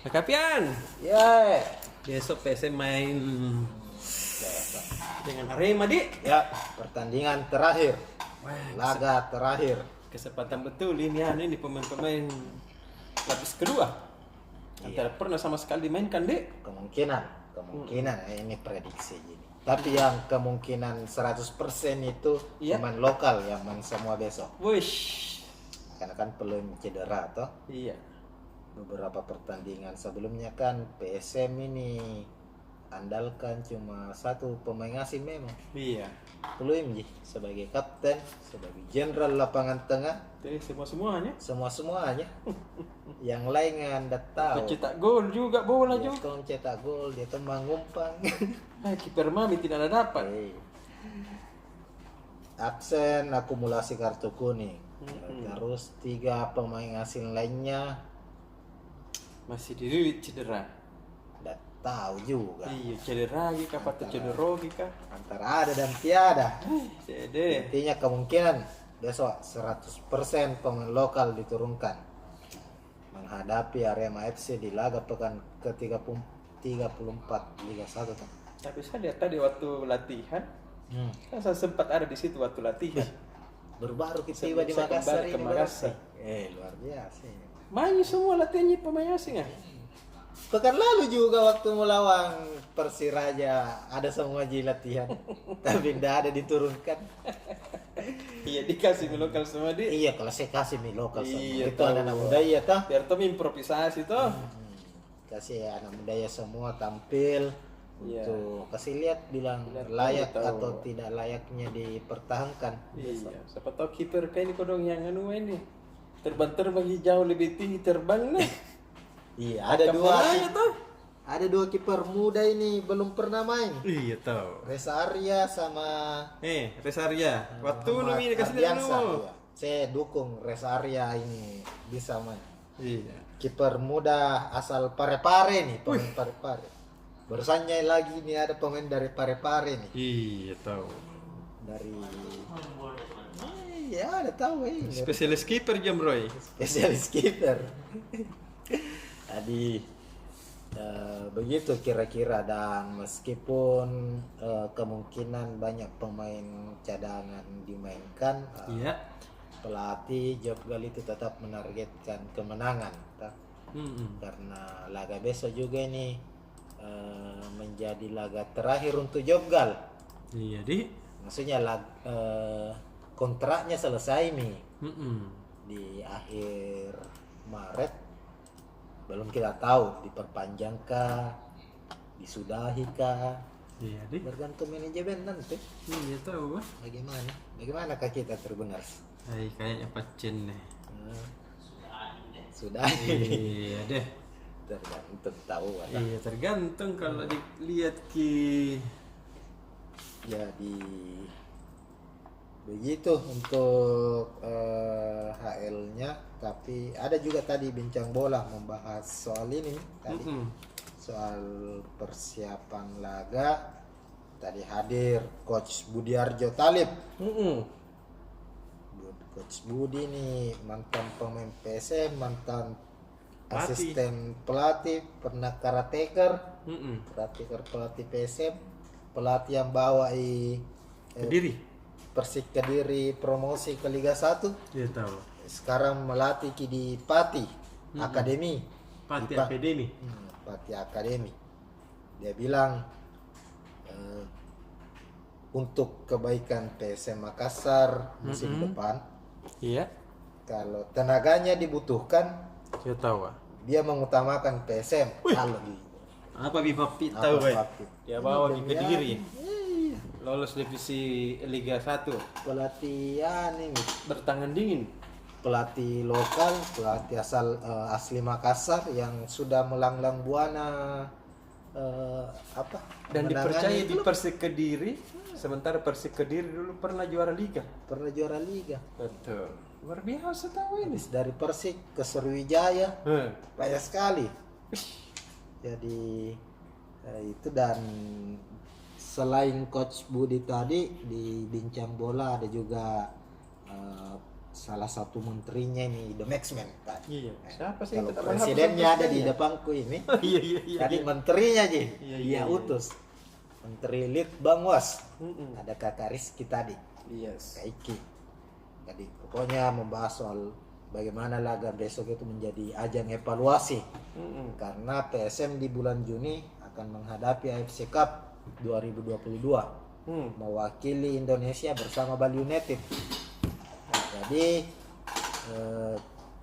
Kapian, Ya, besok PSM main dengan Arema, Dik. ya, pertandingan terakhir, laga terakhir. Kesempatan betul ini pemain-pemain lapis kedua. Antara pernah sama sekali dimainkan, Dik. Kemungkinan ini prediksi gini. Tapi yang kemungkinan 100% itu Iya. pemain lokal yang main semua besok. Wush. Karena kan belum cedera toh. Iya. Beberapa pertandingan sebelumnya kan PSM ini andalkan cuma satu pemain asing memang. Iya. Peluim sebagai kapten, sebagai jenderal lapangan tengah, Jadi semuanya. semuanya. Yang lain Anda tahu. Pencetak gol juga bola Dia juga. tuh cetak gol, dia tuh mengumpang. Kiper Mami tidak ada dapat. Absen, akumulasi kartu kuning. Terus 3 pemain asing lainnya Masih dirilis cedera. tidak tahu juga. Iya, cedera lagi kah, patut cedera lagi kah? Antara ada dan tiada. Dede. Intinya kemungkinan besok 100% pemain lokal diturunkan menghadapi Arema FC di laga pekan ke-34 Liga 1 kan. Tapi saya lihat tadi waktu latihan, kan saya sempat ada di situ waktu latihan. Baru-baru kita Saya tiba di bisa Makassar kembali ke ini Makassar. berarti. Luar biasa ini. Main semua latihannya pemain asing ah. Pekan lalu juga waktu melawan Persiraja ada semua latihan tapi tidak ada diturunkan. Iya, dikasih lokal semua di. Iya, klasifikasi nih lokal semua. Iya, Itu anak-anak muda ya toh. Biar tuh improvisasi tuh. Kasih anak muda ya semua tampil Iya. untuk kasih lihat bilang Lihat layak tahu. atau tidak layaknya dipertahankan. Iya, siapa tahu kiper kayak ini kodong yang anu ini. Terbang jauh lebih tinggi terbang nih. Iya, ada Kapananya tuh? ada 2 kiper muda ini belum pernah main. Iya tahu. Reza Arya sama Resaria. Waktu Muhammad ini dikasih Ardiansa, anu. iya. Saya dukung Reza Arya ini bisa main. Iya. Kiper muda asal Parepare nih, pemain Parepare. Barusannya lagi nih ada pemain dari Parepare nih. Iya tahu. Dari ya ada tahu ini. Spesialis kiper Jam Roy. Spesialis kiper. Tadi begitu kira-kira, dan meskipun kemungkinan banyak pemain cadangan dimainkan, Iya. pelatih Jobgal itu tetap menargetkan kemenangan, tak? Karena laga besok juga ini menjadi laga terakhir untuk Jobgal. Iya di. Maksudnya kontraknya selesai nih Mm-mm. di akhir Maret. Belum kita tahu diperpanjang kah, disudahi kah, Iya di. bergantung manajemen nanti. Iya tahu. Bagaimanakah kita terbenar? Kayaknya pacen nih. Sudah. Iya deh. Tergantung tahu ada. Iya tergantung kalau dilihat ki. Jadi begitu untuk HL-nya. Tapi ada juga tadi bincang bola membahas soal ini tadi, soal persiapan laga. Tadi hadir Coach Budiarjo Talib. Coach Budi nih mantan pemain PSM, mantan Pelatih. asisten pelatih, pernah karateker, pelatih PSM, pelatih yang bawa Kediri. Persik Kediri promosi ke Liga 1. Iya tahu. Sekarang melatih di Pati Akademi. Pati Di Akademi. Pati Akademi. Dia bilang untuk kebaikan PSM Makassar musim depan, Iya. kalau tenaganya dibutuhkan, Saya tahu. dia mengutamakan PSM. Kalau di Apa Bipapi apa tahu baik? Papi. Dia bawa Ini di Kediri. Iya. Lolos divisi Liga 1. Pelatihan ini, Bertangan dingin. pelatih lokal, pelatih asli Makassar yang sudah melanglang buana Dan menangani dipercaya di klub. Persik Kediri. Sementara Persik Kediri dulu pernah juara liga. Pernah juara liga. Betul. Luar biasa tahu ini. Habis dari Persik ke Sriwijaya, Heh. banyak sekali. Jadi itu, dan selain Coach Budi tadi di bincang bola ada juga salah satu menterinya ini The Maxman kan. Iya. Siapa sih Kalau tetap presidennya ada di depanku ini. Iya iya iya. Tadi menterinya aja. Iya, Dia iya. utus. Menteri Litbangwas. Mm-mm. Ada Kakak Rizky tadi. Yes. Kak Iki. Jadi pokoknya membahas soal bagaimana laga besok itu menjadi ajang evaluasi. Mm-mm. Karena PSM di bulan Juni akan menghadapi AFC Cup 2022. Mewakili Indonesia bersama Bali United. Jadi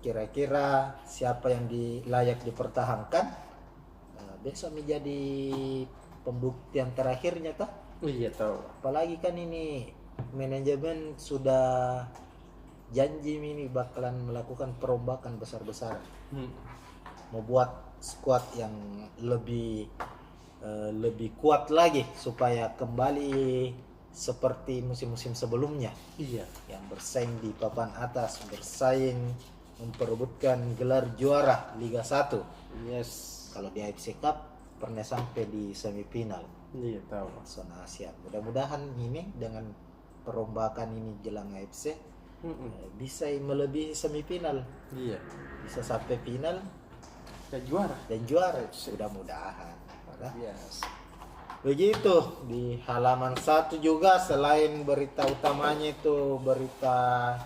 kira-kira siapa yang layak dipertahankan besok menjadi pembuktian terakhirnya toh. Iya tahu. Apalagi kan ini manajemen sudah janji ini bakalan melakukan perombakan besar-besaran. Mau buat squad yang lebih kuat lagi supaya kembali seperti musim-musim sebelumnya. Iya. Yang bersaing di papan atas, bersaing memperebutkan gelar juara Liga 1. Yes. Kalau di AFC Cup pernah sampai di semifinal Iya tahu. zona Asia. Mudah-mudahan ini dengan perombakan ini jelang AFC bisa melebihi semifinal. Iya. Bisa sampai final Dan juara. dan juara. Mudah-mudahan. Yes. Begitu di halaman 1 juga selain berita utamanya itu berita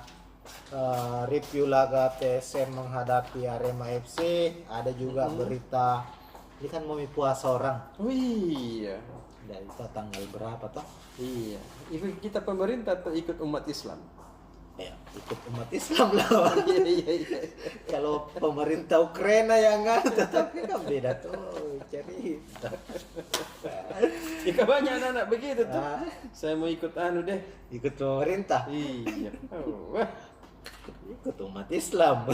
review laga PSM menghadapi Arema FC, ada juga berita ini kan mau puasa orang. Oh iya. Dari itu tanggal berapa toh? Iya. Ikut kita pemerintah atau ikut umat Islam? Ya, ikut umat Islam lah. Iya iya iya. Kalau pemerintah Ukraina yang enggak, tetapi kan beda tuh cerita. Jika banyak anak-anak begitu tuh. Ah. Saya mau ikut anu deh. Ikut pemerintah, Iya. Oh, wah. ikut umat Islam.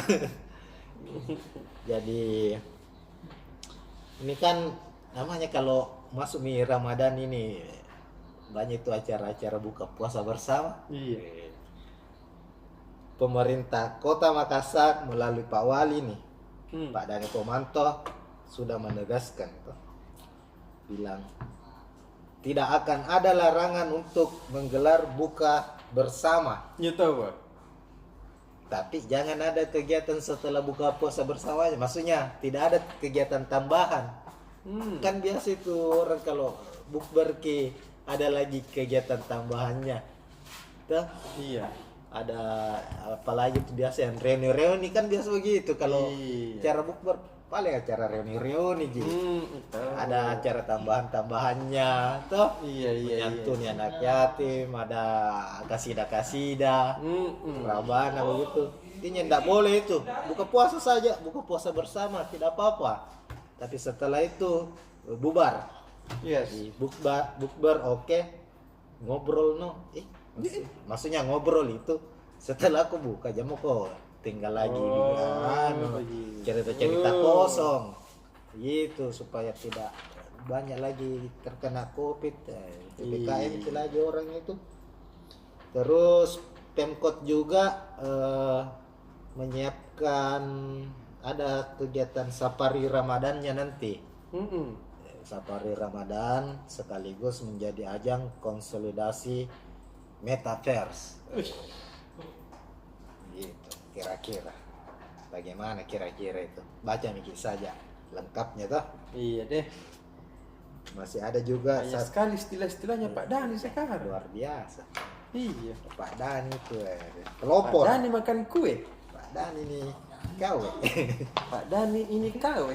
Jadi ini kan namanya kalau masuk Ramadan ini banyak itu acara-acara buka puasa bersama. Iya. Pemerintah Kota Makassar melalui Pak Wali nih, Pak Dhani Pomanto sudah menegaskan tuh, bilang tidak akan ada larangan untuk menggelar buka bersama, Ya tahu, Pak. tapi jangan ada kegiatan setelah buka puasa bersamanya. Maksudnya tidak ada kegiatan tambahan. Kan biasa itu orang kalau bukber ada lagi kegiatan tambahannya tuh. Iya. Ada apalagi tuh biasa yang reuni-reuni kan biasa begitu kalau Iya. acara bukber paling acara reuni-reuni ji. Tahu. Ada acara tambahan-tambahannya toh. Iya iya. Menyantuni anak yatim, ada kasida-kasida, rabana begitu. Intinya tidak boleh itu. Buka puasa saja, buka puasa bersama tidak apa-apa. Tapi setelah itu bubar. Yes. Di bukber oke. Ngobrol no. Maksudnya ngobrol itu setelah aku buka jam kok tinggal lagi begitu. cerita-cerita kosong gitu supaya tidak banyak lagi terkena COVID, PPKM itu lagi orang itu. Terus Pemkot juga menyiapkan ada kegiatan safari Ramadannya nanti. Safari Ramadan sekaligus menjadi ajang konsolidasi Metaverse. Gitu kira-kira. Bagaimana kira-kira itu? Baca mikir saja lengkapnya toh. Iya deh. Masih ada juga Banyak sekali istilah-istilahnya Pak Dhani sekarang. luar biasa. Iya. Pak Dhani itu Pak pelopor. Dhani makan kue. Pak Dhani ini kau. Pak Dhani ini kau.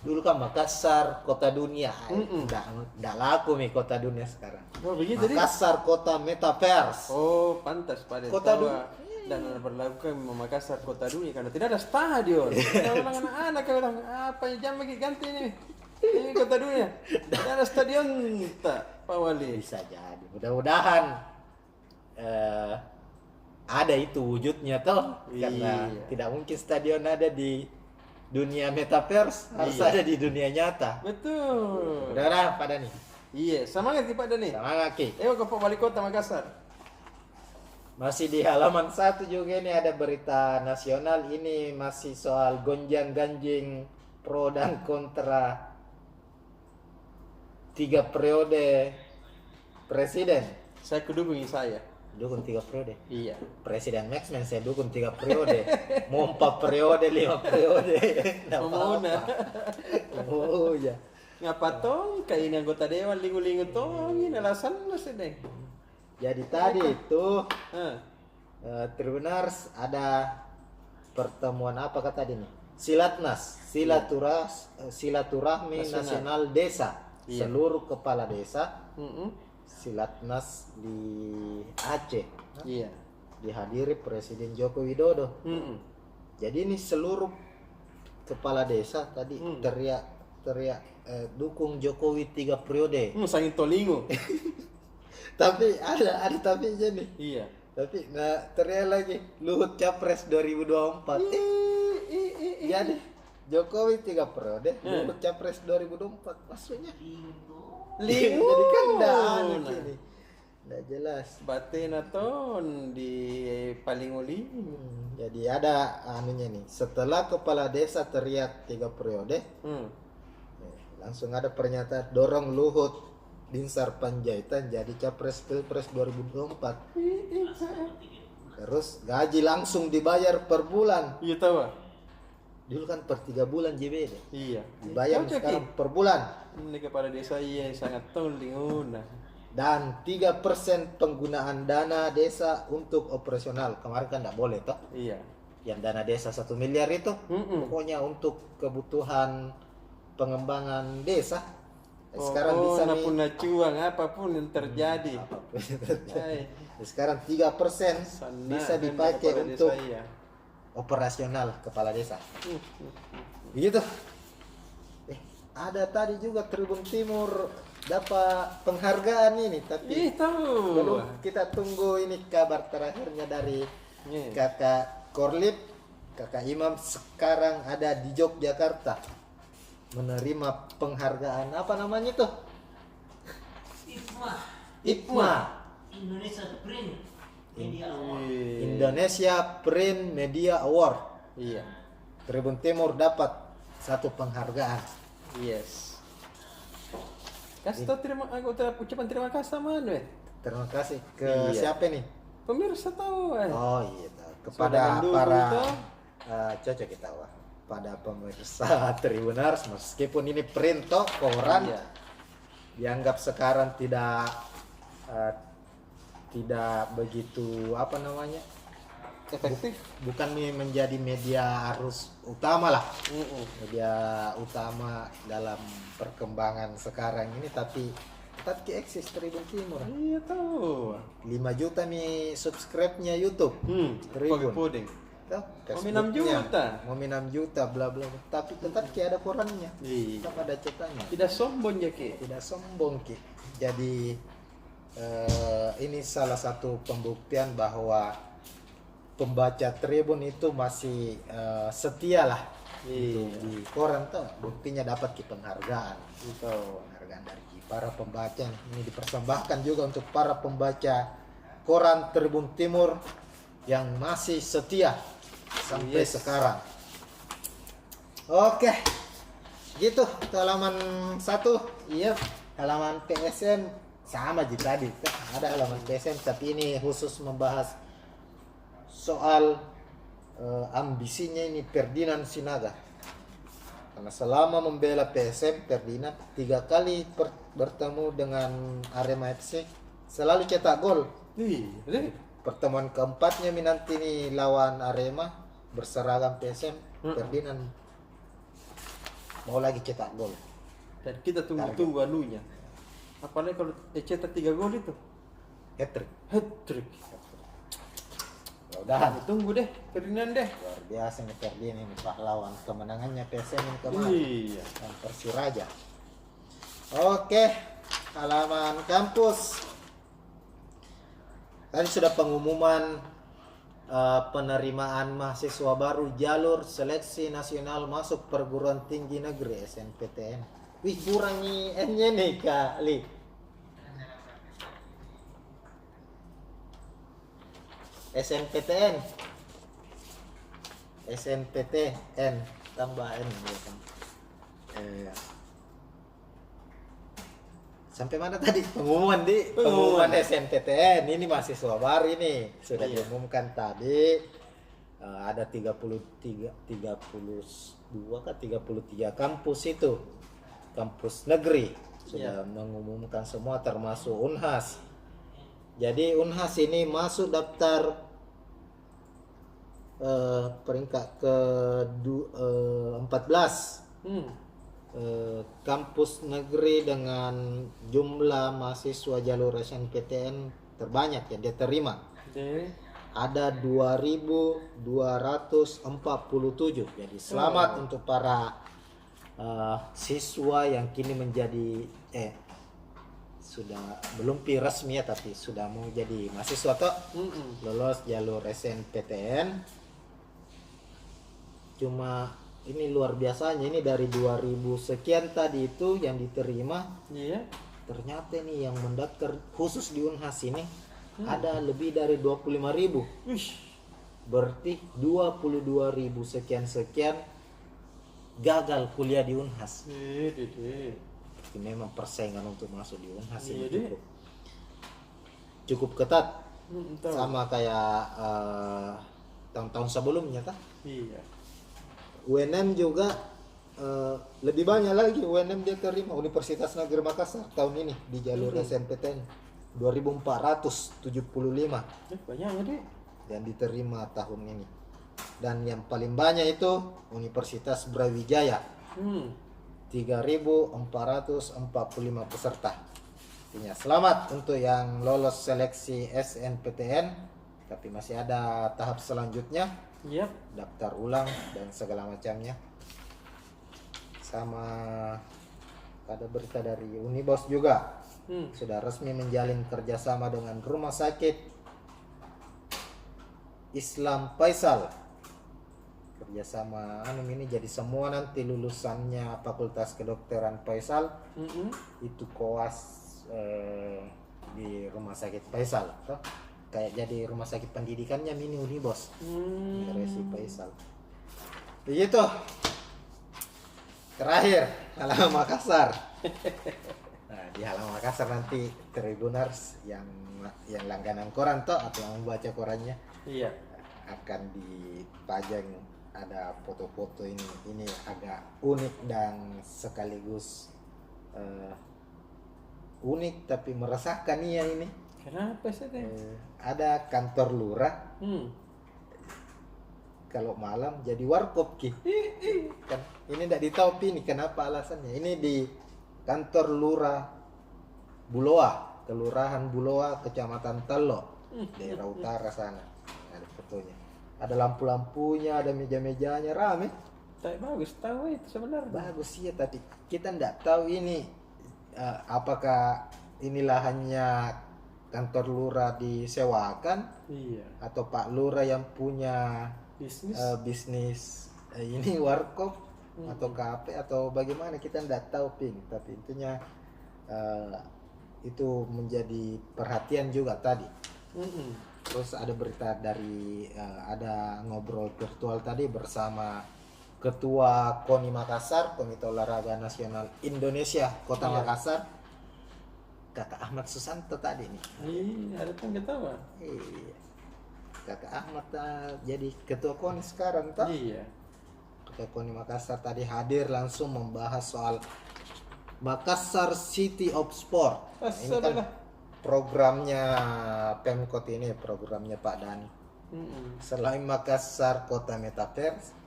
Dulu kan Makassar kota dunia. Nggak laku nih kota dunia sekarang. Oh begitu deh. Makassar kota Metaverse. Oh pantas pada Kota tawa dan berlakukan Makassar kota dunia karena tidak ada stadion. Orang anak-anak bilang apa yang jam lagi ganti ini? Ini kota dunia. Tidak ada stadion tak Pak Wali. Bisa jadi. Mudah-mudahan ada itu wujudnya toh. Karena Iya. tidak mungkin stadion ada di dunia Metaverse, harus Iya. ada di dunia nyata. Betul. Mudah-mudahan pada nih. Iya, semangat Pak Dhani. Semangat Ki. Ayo ke Pak Wali Kota Makassar. Masih di halaman 1 juga ini ada berita nasional. Ini masih soal gonjang-ganjing pro dan kontra 3 periode presiden. Saya kedubungi saya. dukung 3 periode. Iya. Presiden Maxman saya dukung 3 periode. Mau 4 periode, 5 periode. Nggak Mau apa-apa. Oh ya. Ngapa tong kayak ini anggota dewan lingu-lingu tong ini alasan sih deh. Jadi tadi itu Hah. Tribunars ada pertemuan apa kata tadi nih? Silaturahmi nasional desa. Iya. Seluruh kepala desa Mm-mm. Silatnas di Aceh. Iya. Dihadiri Presiden Joko Widodo. Mm-mm. Jadi ini seluruh kepala desa tadi teriak dukung Jokowi 3 periode. Sangin tolingo. Tapi ada tapi aja nih. Iya. Tapi teriak lagi Luhut Capres 2024. Jadi Jokowi 3 periode, Luhut Capres 2024. Maksudnya Lingu. jadi kan enggak aneh ini. Enggak jelas. Batena ton di paling uli. Jadi ada anunya nih. Setelah kepala desa teriak 3 periode, langsung ada pernyataan dorong Luhut Binsar Panjaitan jadi capres Pilpres 2024. Terus gaji langsung dibayar per bulan. Iya tahu. Dulu kan per 3 bulan JBD. Iya. Dibayar Cocok, sekarang per bulan. ini kepala desa iya sangat ton linguna. Dan 3% penggunaan dana desa untuk operasional. Kemarin kan enggak boleh toh. Iya. Yang dana desa 1 miliar itu pokoknya untuk kebutuhan pengembangan desa. Sekarang bisa nih pun cuang apapun yang terjadi. apapun yang terjadi. Hai. Sekarang 3% bisa dipakai kepala untuk desa, iya. operasional kepala desa. Begitu. Ada tadi juga Tribun Timur dapat penghargaan ini, tapi Ih tahu. belum kita tunggu ini kabar terakhirnya dari Iya. Kakak Korlip, Kakak Imam sekarang ada di Yogyakarta menerima penghargaan apa namanya tuh? IPMA. Indonesia Print Media Award. Indonesia Print Media Award. Iya. Tribun Timur dapat satu penghargaan. Yes. Kasih tau ucapan terima kasih sama anu ya. Terima kasih ke Iya. siapa nih? Pemirsa tahu Oh iya, tahu. Sudah Kepada mendukung para toh. cocok kita wah. Pada pemirsa Tribunars, meskipun ini print toh koran, Iya. dianggap sekarang tidak begitu apa namanya, efektif. bukan menjadi media arus utama lah, Mm-mm. media utama dalam perkembangan sekarang ini, tapi tetap eksis Tribun Timur. Iya tahu. 5 juta nih subscribe-nya YouTube. Tribun. Puding. Tuh, Mau 6 Facebooknya. juta. Mau 6 juta bla bla bla. Tapi tetap kayak ada korannya. Iya. Tetap ada cetannya. Tidak sombong ya ki. Tidak sombong Ki. Jadi ini salah satu pembuktian bahwa pembaca Tribun itu masih setia lah. Iya. Di koran tuh buktinya dapat penghargaan. Itu. Penghargaan dari para pembaca. Ini dipersembahkan juga untuk para pembaca koran Tribun Timur yang masih setia sampai sekarang. Oke, gitu halaman 1. Iya. Halaman PSM sama aja tadi. Ada halaman PSM tapi ini khusus membahas soal ambisinya ini Ferdinand Sinaga. Karena selama membela PSM, Ferdinand 3 kali bertemu dengan Arema FC selalu cetak gol. Iya. Pertemuan keempatnya nanti nih lawan Arema berseragam PSM, Ferdinand mau lagi cetak gol. Dan kita tunggu-tunggu anunya. Apalagi kalau dia cetak 3 gol itu. Hat-trick. Hat-trick. Mudah-mudahan. Tunggu deh, Ferdinand deh. Luar biasa nih Ferdinand ini pahlawan kemenangannya PSM ini kemarin. Iya. Dan Persiraja. Oke, halaman kampus. Tadi sudah pengumuman penerimaan mahasiswa baru jalur seleksi nasional masuk perguruan tinggi negeri SNPTN. Wih, kurang nih N-nya nih kali. SNPTN. SNPTN tambah N ya kan. sampai mana tadi? Pengumuman SNPTN. Ini mahasiswa baru ini sudah diumumkan tadi. Ada 32 kah 33 kampus itu. Kampus negeri sudah mengumumkan semua termasuk Unhas. Jadi Unhas ini masuk daftar peringkat ke 14. Kampus negeri dengan jumlah mahasiswa jalur SNPTN terbanyak yang dia terima. Ada 2.247. Jadi selamat untuk para siswa yang kini menjadi sudah belum resmi ya, tapi sudah mau jadi mahasiswa toh, lolos jalur SNPTN. Cuma ini luar biasanya, ini dari 2000 sekian tadi itu yang diterima. Ternyata ini yang mendaftar khusus di Unhas ini ada lebih dari 25.000. Berarti 22.000 sekian gagal kuliah di Unhas. Ini memang persaingan untuk masuk di Unhas ini cukup ketat. Sama kayak tahun-tahun sebelumnya kan. UNM juga lebih banyak lagi. UNM dia terima, Universitas Negeri Makassar tahun ini di jalur SNPTN 2.475 banyak deh yang diterima tahun ini. Dan yang paling banyak itu Universitas Brawijaya 3.445 peserta. Artinya selamat untuk yang lolos seleksi SNPTN, tapi masih ada tahap selanjutnya, daftar ulang dan segala macamnya. Sama ada berita dari Unibos juga, sudah resmi menjalin kerjasama dengan Rumah Sakit Islam Faisal. Kerjasama ini jadi semua nanti lulusannya Fakultas Kedokteran Faisal itu koas di Rumah Sakit Faisal toh? Kayak jadi rumah sakit pendidikannya mini Unibos. Resi Faisal. Begitu. Terakhir halaman Makassar. Nah, di halaman Makassar nanti Tribuners yang langganan koran toh atau yang membaca korannya akan dipajang, ada foto-foto ini agak unik dan sekaligus unik tapi meresahkan ini. Kenapa sih ada kantor lurah kalau malam jadi warkop kan ini tidak ditahu ini kenapa alasannya. Ini di kantor lurah Buloa, kelurahan Buloa, kecamatan Telo, daerah utara sana. Ada fotonya, ada lampu-lampunya, ada meja-mejanya, rame. Bagus tahu itu sebenarnya. Bagus ya, tapi kita tidak tahu ini apakah inilah hanya kantor lurah disewakan atau Pak Lurah yang punya bisnis ini warkop atau kafe atau bagaimana, kita tidak tahu tapi intinya itu menjadi perhatian juga tadi. Terus ada berita dari ada ngobrol virtual tadi bersama Ketua KONI Makassar, Komite Olahraga Nasional Indonesia Kota Makassar, Kakak Ahmad Susanto tadi nih. Ada kan ketawa. Kakak Ahmad jadi Ketua KONI sekarang toh. Ketua KONI Makassar tadi hadir langsung membahas soal Makassar City of Sport. Ini kan programnya Pemkot ini, programnya Pak Dani. Selain Makassar Kota Metaverse,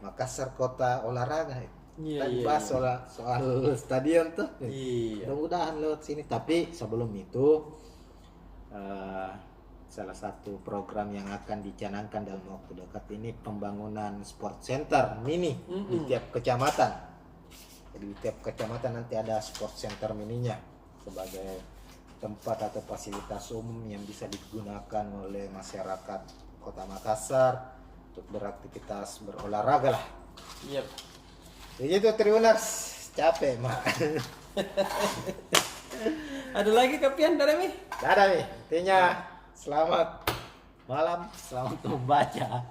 Makassar Kota Olahraga. Tadi bahas soal stadion tuh. Mudah-mudahan lewat sini. Tapi sebelum itu salah satu program yang akan dicanangkan dalam waktu dekat ini pembangunan sport center mini di tiap kecamatan. Jadi di tiap kecamatan nanti ada sport center mininya sebagai tempat atau fasilitas umum yang bisa digunakan oleh masyarakat Kota Makassar untuk beraktivitas berolahraga lah. Begitu Tribuners, capek mak. Ada lagi Kapian dari Mi? Dadah Mi, intinya selamat malam, selamat membaca.